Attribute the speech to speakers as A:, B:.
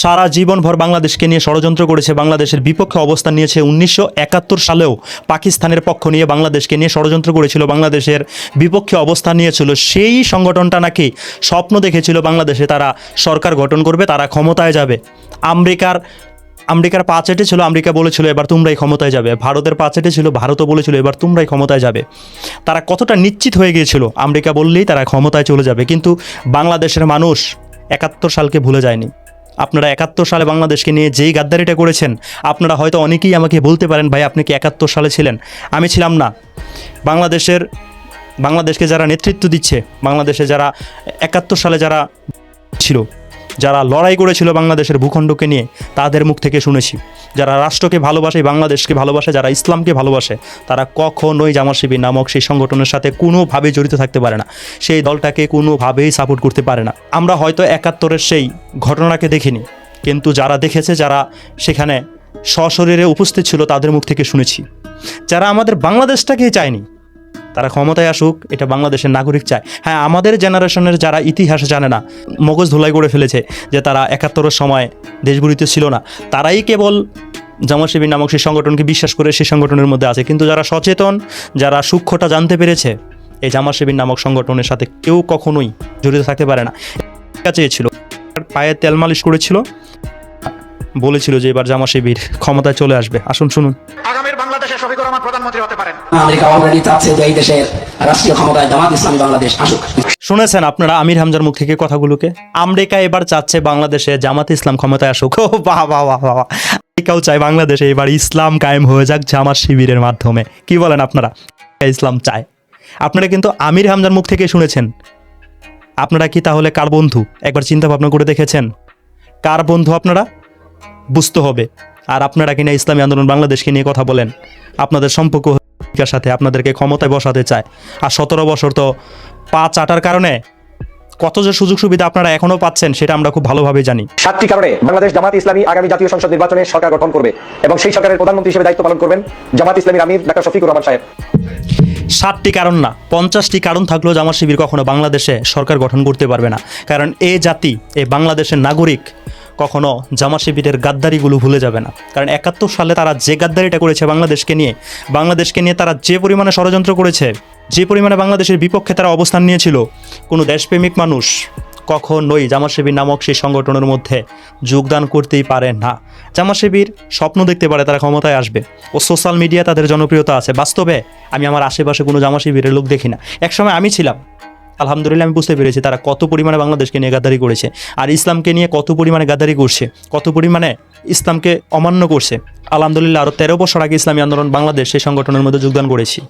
A: সারা জীবনভর বাংলাদেশকে নিয়ে ষড়যন্ত্র করেছে, বাংলাদেশের বিপক্ষে অবস্থান নিয়েছে। 1971 সালেও পাকিস্তানের পক্ষ নিয়ে বাংলাদেশকে নিয়ে ষড়যন্ত্র করেছিল, বাংলাদেশের বিপক্ষে অবস্থান নিয়েছিল। সেই সংগঠনটা নাকি স্বপ্ন দেখেছিল বাংলাদেশে তারা সরকার গঠন করবে, তারা ক্ষমতায় যাবে। আমেরিকার পা চেটেছিল, আমেরিকা বলেছিল এবার তোমরাই ক্ষমতায় যাবে। ভারতের পা চেটেছিল, ভারতও বলেছিল এবার তোমরাই ক্ষমতায় যাবে। তারা কতটা নিশ্চিত হয়ে গিয়েছিল আমেরিকা বললেই তারা ক্ষমতায় চলে যাবে। কিন্তু বাংলাদেশের মানুষ 71 সালকে ভুলে যায়নি। আপনারা 71 সালে বাংলাদেশকে নিয়ে যেই গাদ্দারিটা করেছেন, আপনারা হয়তো অনেকেই আমাকে বলতে পারেন ভাই আপনি কি 71 সালে ছিলেন? আমি ছিলাম না। বাংলাদেশকে যারা নেতৃত্ব দিচ্ছে, বাংলাদেশে যারা 71 সালে যারা ছিল, যারা লড়াই করেছিল বাংলাদেশের ভূখণ্ডকে নিয়ে, তাদের মুখ থেকে শুনেছি। যারা রাষ্ট্রকে ভালোবাসে, বাংলাদেশকে ভালোবাসে, যারা ইসলামকে ভালোবাসে, তারা কখনোই জামাত শিবির নামক সেই সংগঠনের সাথে কোনোভাবেই জড়িত থাকতে পারে না, সেই দলটাকে কোনোভাবেই সাপোর্ট করতে পারে না। আমরা হয়তো 71-এর সেই ঘটনাকে দেখিনি, কিন্তু যারা দেখেছে, যারা সেখানে সশরীরে উপস্থিত ছিল, তাদের মুখ থেকে শুনেছি। যারা আমাদের বাংলাদেশটাকেই চায়নি, তারা ক্ষমতায় আসুক, এটা বাংলাদেশের নাগরিক চায়। হ্যাঁ, আমাদের জেনারেশনের যারা ইতিহাস জানে না, মগজ ধুলাই করে ফেলেছে যে তারা 71-এর সময় দেশগুলিতে ছিল না, তারাই কেবল জামাত শিবির নামক সেই সংগঠনকে বিশ্বাস করে সেই সংগঠনের মধ্যে আছে। কিন্তু যারা সচেতন, যারা সূক্ষ্মটা জানতে পেরেছে, এই জামাত শিবির নামক সংগঠনের সাথে কেউ কখনোই জড়িত থাকতে পারে না। চেয়েছিল, পায়ে তেল মালিশ করেছিল, বলেছিল যে এবার জামাত শিবির ক্ষমতায় চলে আসবে। আসুন শুনুন।
B: আগামীর বাংলাদেশের শফিকুর রহমান প্রধানমন্ত্রী হতে পারেন।
C: আমেরিকা অলরেডি চাচ্ছে যে এই দেশের রাষ্ট্রীয় ক্ষমতায় জামাত ইসলামী বাংলাদেশ আসুক।
A: শুনেছেন আপনারা আমির হামজার মুখ থেকে কথাগুলোকে? আমেরিকা এবার চাচ্ছে বাংলাদেশে জামাত ইসলাম ক্ষমতায় আসুক। ও বাহ বাহ বাহ বাহ! আমেরিকাও চায় বাংলাদেশে এবার ইসলাম কায়েম হয়ে যাক জামাত শিবিরের মাধ্যমে। কি বলেন আপনারা? ইসলাম চায়। আপনারা কিন্তু আমির হামজার মুখ থেকে শুনেছেন। আপনারা কি তাহলে কার বন্ধু একবার চিন্তা ভাবনা করে দেখেছেন? কার বন্ধু আপনারা? বুঝতে হবে। আর আপনারা কিনা ইসলামী আন্দোলন বাংলাদেশকে নিয়ে কথা বলেন, আপনাদের সম্পর্ক সাথে আপনাদেরকে ক্ষমতায় বসাতে চায়। আর 17 বছর তো পা চাটার কারণে কত যে সুযোগ সুবিধা আপনারা এখনো পাচ্ছেন, সেটা আমরা খুব ভালোভাবে জানি।
D: 7টি কারণে বাংলাদেশ জামাত ইসলামী আগামী জাতীয় সংসদ নির্বাচনে সরকার গঠন করবে এবং সেই সরকারের প্রধানমন্ত্রী হিসেবে দায়িত্ব পালন করবেন জামাত ইসলামীর আমির ডাক্তার শফিকুর রহমান সাহেব।
A: 7টি কারণ না, 50টি কারণ থাকলেও জামাত শিবির কখনো বাংলাদেশে সরকার গঠন করতে পারবে না। কারণ এই জাতি, এই বাংলাদেশের নাগরিক কখনো জামাত শিবিরের গাদ্দারিগুলো ভুলে যাবে না। কারণ 71 সালে তারা যে গাদ্দারিটা করেছে বাংলাদেশকে নিয়ে তারা যে পরিমাণে ষড়যন্ত্র করেছে, যে পরিমাণে বাংলাদেশের বিপক্ষে তারা অবস্থান নিয়েছিল, কোনো দেশপ্রেমিক মানুষ কখনোই জামাত শিবির নামক সেই সংগঠনের মধ্যে যোগদান করতেই পারে না। জামাত শিবির স্বপ্ন দেখতে পারে তারা ক্ষমতায় আসবে, ও সোশ্যাল মিডিয়া তাদের জনপ্রিয়তা আছে। বাস্তবে আমি আমার আশেপাশে কোনো জামাত শিবিরের লোক দেখি না। একসময় আমি ছিলাম, আলহামদুলিল্লাহ আমি বুঝতে পেরেছি তারা কত পরিমাণে বাংলাদেশকে নিয়ে গাদ্দারি করেছে, আর ইসলামকে নিয়ে কত পরিমাণে গাদ্দারি করছে, কত পরিমাণে ইসলামকে অমান্য করছে। আলহামদুলিল্লাহ আরও 13 বছর আগে ইসলামী আন্দোলন বাংলাদেশ সেই সংগঠনের মধ্যে যোগদান করেছি।